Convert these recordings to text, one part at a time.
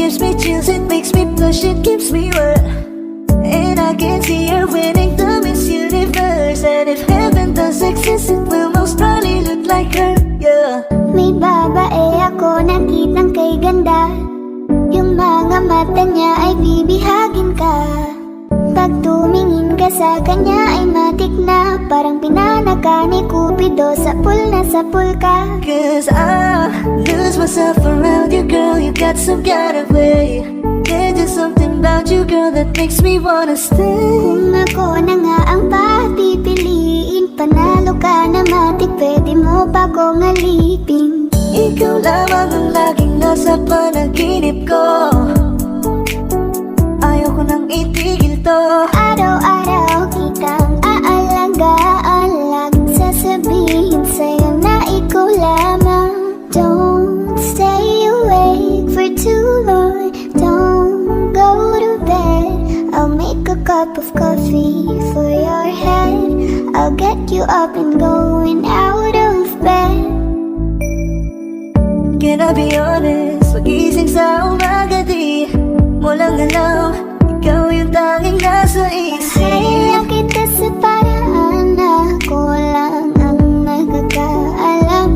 gives me chills, it makes me blush, it gives me wet. And I can see her winning the Miss Universe. And if heaven does exist, it will most probably look like her, yeah. May babae ako nakitang kay ganda. Yung mga mata niya ay bibihagin ka. Pag tumingin ka sa kanya ay matik na. Parang pinanaka ni Cupido, sapul na sapul ka. Cause I lose myself around you, girl. You got some kind of way. There's just something about you, girl, that makes me wanna stay. Kung ako na nga ang papipiliin, panalo ka na matik, pwede mo pa kong alipin. Ikaw lamang ang laging nasa panaginip ko. Ayaw ko nang itigil to. Araw-araw kitang aalagaan, laging sasabihin sa'yo na ikaw lamang. Don't stay awake for too long, don't go to bed. I'll make a cup of coffee for your head. I'll get you up and going out of bed. Can I be honest? Pag-ising sa umaga di mo lang alam, ikaw yung tanging nasa isip. Kaya kita sa paraan na ako lang ang nagkakaalam.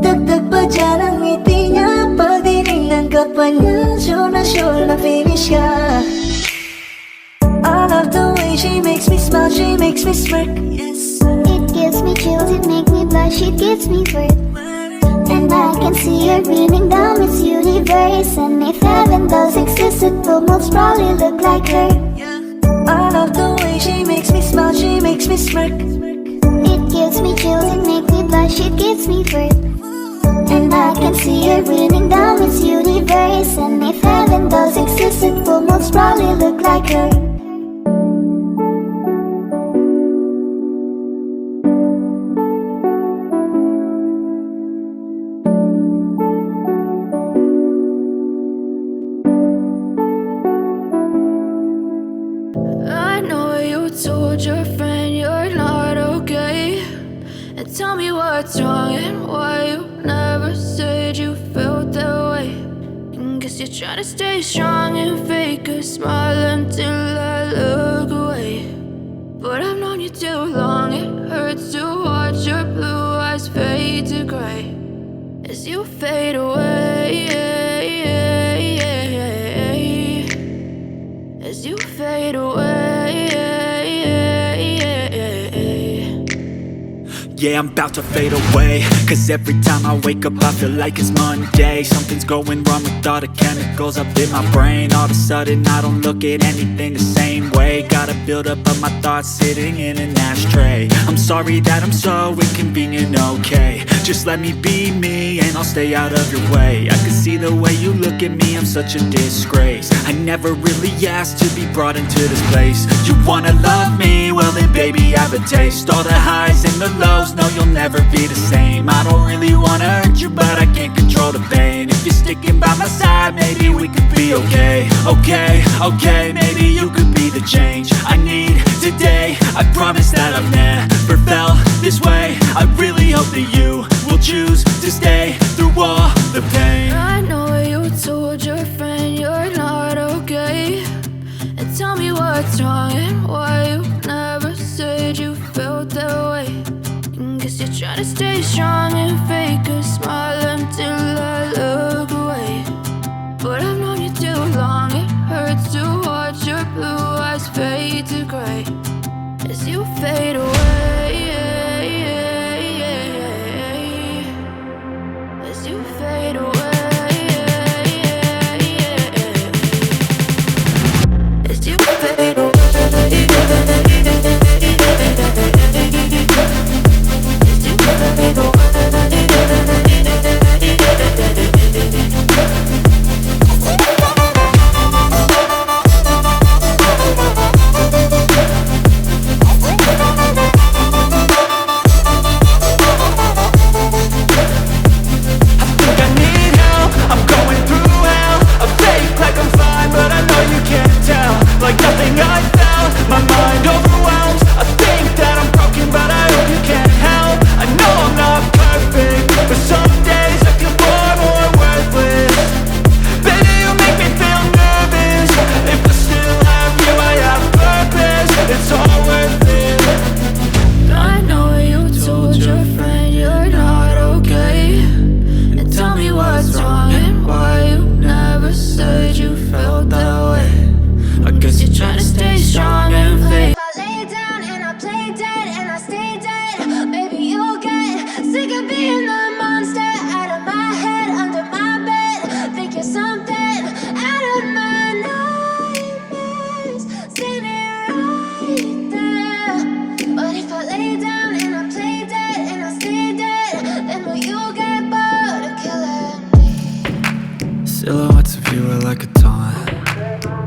Dagdag pa dyan ang ngiti niya, pag dinignan ka pa niya, sure na finish ka. I love the way she makes me smile, she makes me smirk, yes. It gives me chills, it makes me blush, it gives me worth. And I can see her beaming down Miss Universe. And if heaven does exist, it will most probably look like her. I love the way she makes me smile, she makes me smirk. It gives me chills, it makes me blush, it gives me worth. And I can see her beaming down Miss Universe. And if heaven does exist, it will most probably look like her. Told your friend you're not okay, and tell me what's wrong and why you never said you felt that way. And guess you're trying to stay strong and fake a smile until I look away. But I've known you too long, it hurts to watch your blue eyes fade to gray as you fade away, as you fade away. Yeah, I'm about to fade away, cause every time I wake up I feel like it's Monday. Something's going wrong with all the chemicals up in my brain. All of a sudden I don't look at anything the same way. Gotta build up of my thoughts sitting in an ashtray. I'm sorry that I'm so inconvenient, okay. Just let me be me and I'll stay out of your way. I can see the way you look at me, I'm such a disgrace. I never really asked to be brought into this place. You wanna love me? Well then baby I have a taste. All the highs and the lows, no you'll never be the same. I don't really wanna hurt you but I can't control the pain. If you're sticking by my side maybe we could be okay. Okay, maybe you could be the change I need today. I promise that I've never felt this way. I really hope that you will choose to stay through all the pain. I know you told your friend you're not okay, and tell me what's wrong and why you never said you felt that way. And guess you're trying to stay strong and fake a smile until I look away. But I've known you too long, it hurts to watch your blue eyes fade to gray as you fade away, as you fade away, as you fade away. As you fade away.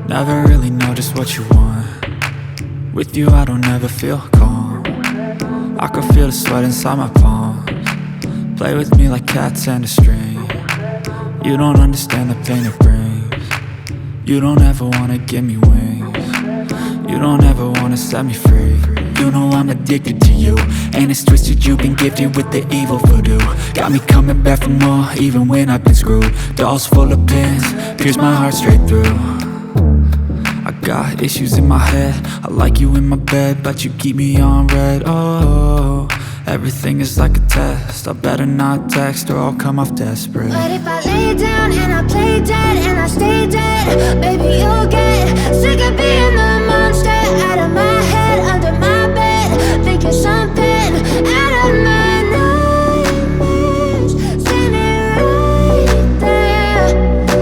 Never really know just what you want. With you I don't ever feel calm. I can feel the sweat inside my palms. Play with me like cats and a string. You don't understand the pain it brings. You don't ever wanna give me wings. You don't ever wanna set me free. You know I'm addicted to you, and it's twisted, you've been gifted with the evil voodoo. Got me coming back for more, even when I've been screwed. Dolls full of pins, pierce my heart straight through. I got issues in my head, I like you in my bed, but you keep me on red. Oh, everything is like a test, I better not text or I'll come off desperate. But if I lay down and I play dead and I stay dead, baby, you'll get sick of being the monster out of my head, under my bed, thinking something out of my nightmares, standing right there.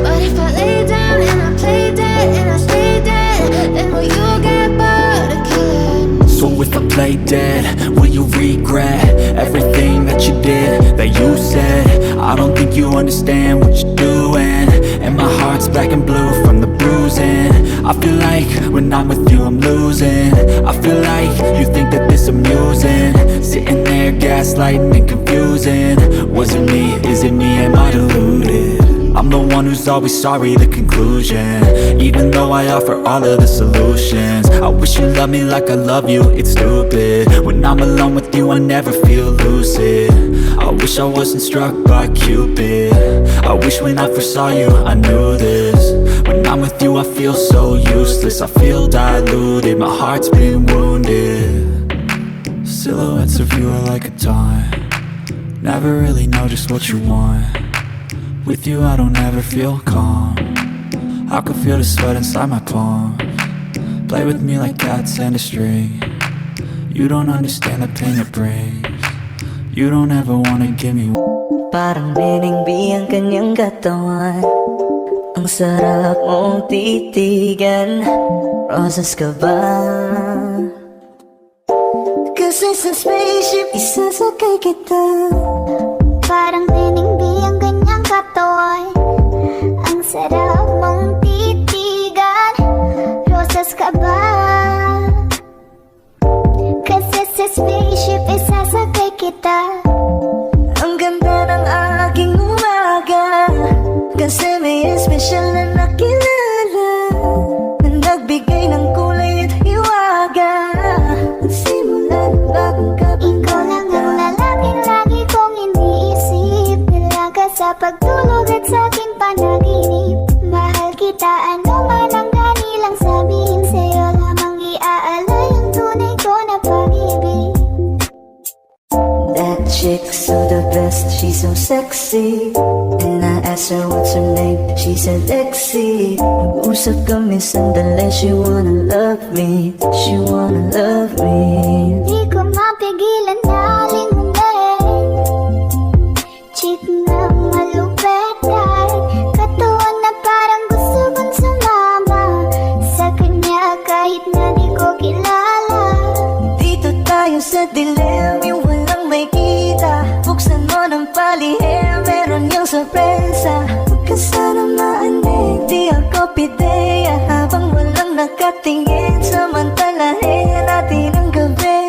But if I lay down and I play dead and I stay dead, then will you get bored of killing? So if I play dead, will you regret everything that you did, that you said? I don't think you understand what you're doing, and my heart's black and blue from the bruising. I feel like when I'm with you I'm losing. I feel like you think that this amusing, sitting there gaslighting and confusing. Was it me? Is it me? Am I deluded? I'm the one who's always sorry, the conclusion. Even though I offer all of the solutions, I wish you loved me like I love you, it's stupid. When I'm alone with you I never feel lucid. I wish I wasn't struck by Cupid. I wish when I first saw you I knew this. When I'm with you I feel so useless, I feel diluted, my heart's been wounded. Silhouettes of you are like a taunt. Never really know just what you want. With you I don't ever feel calm. I can feel the sweat inside my palms. Play with me like cats and a string. You don't understand the pain it brings. You don't ever wanna give me. Parang Neneng B ang kanyang katawan. Ang sarap mong titigan. Roses ka ba? Kasi sa spaceship isasakay kita. Parang Neneng B ang kanyang katawan. Ang sarap mong titigan. Rosas ka ba? Kasi sa spaceship isasakay kita. Ang ganda ng aking umaga, kasi may espesyal na nakilala, na nagbigay ng kulay at hiwaga. Simula ng bagong Ikaw lang ang lalaking lagi kong iniisip. Nilaga sa pagtulog at sa aking panaginip. Mahal kita, ano man ang ganilang sabihin. Sa'yo lamang iaalay ang tunay ko na pag-ibig. That chick's so the best, she's so sexy. And I asked her what's her name, she said Lexi. Nag-usap kami sandali, she wanna love me, she wanna love me. Di ko mapigilan na lingunin. Chick na malupet at katawan na parang gusto kong sumama sa kanya kahit na di ko kilala. Dito tayo sa dilim, yung walang may kita. Buksan mo ng palihim, meron yung sorpresa. Huwag ka sana maanig, di ako pideya. Habang walang nakatingin, samantalahin natin ang gabi.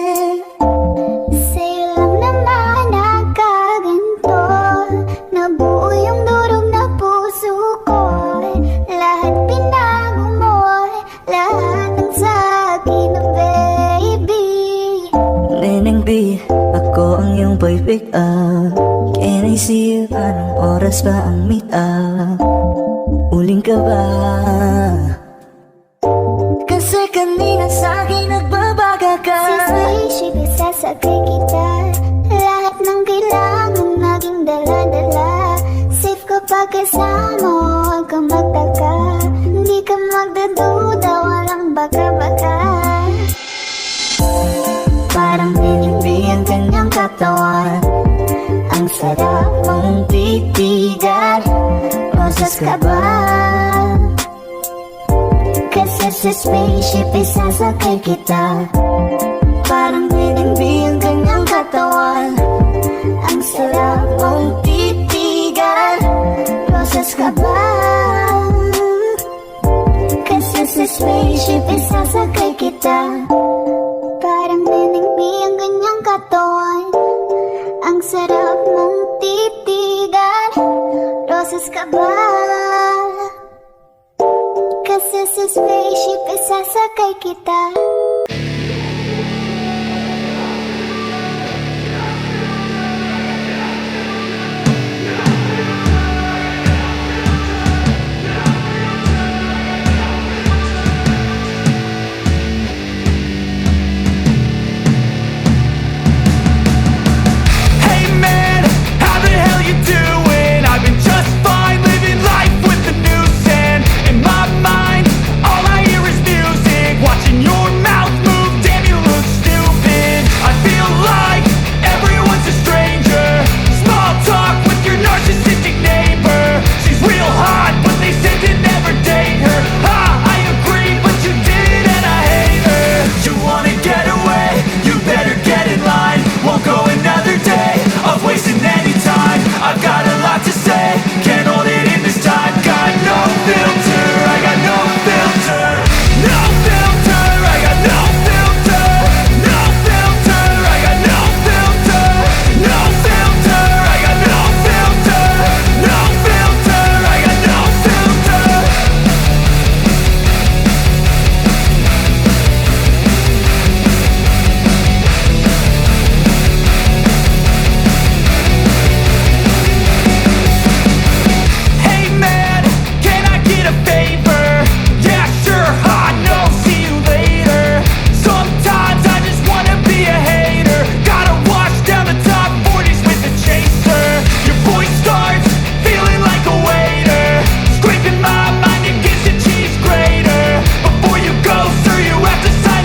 Sa'yo lang naman nakaganto. Nabuo yung durog na puso ko. Lahat pinago mo, lahat ng sa'kin, baby. Neneng B, ako ang iyong boy pick up. Can I see you? Anong oras ba ang meet up? Uling ka ba? Kasi kanina sa'kin nagbabaga ka. Sa spaceship isasakay kita. Lahat ng kailangan naging dala-dala. Safe kapag kasama, huwag kang magtaka. Hindi ka magdaduda, walang baka-baka. Parang Neneng B ang kanyang katawan. Ang sarap mong titigan. Rosas ka ba? Kasi sa spaceship isasakay kita. Parang Neneng B ang kanyang katawan. Ang sarap mong titigan. Rosas ka ba? Kasi spaceship, isasakay kita. Parang nenengbi ang ganyang katawan. Ang sarap mong titigan. Rosas ka ba? Kasi sa spaceship, isasakay kita.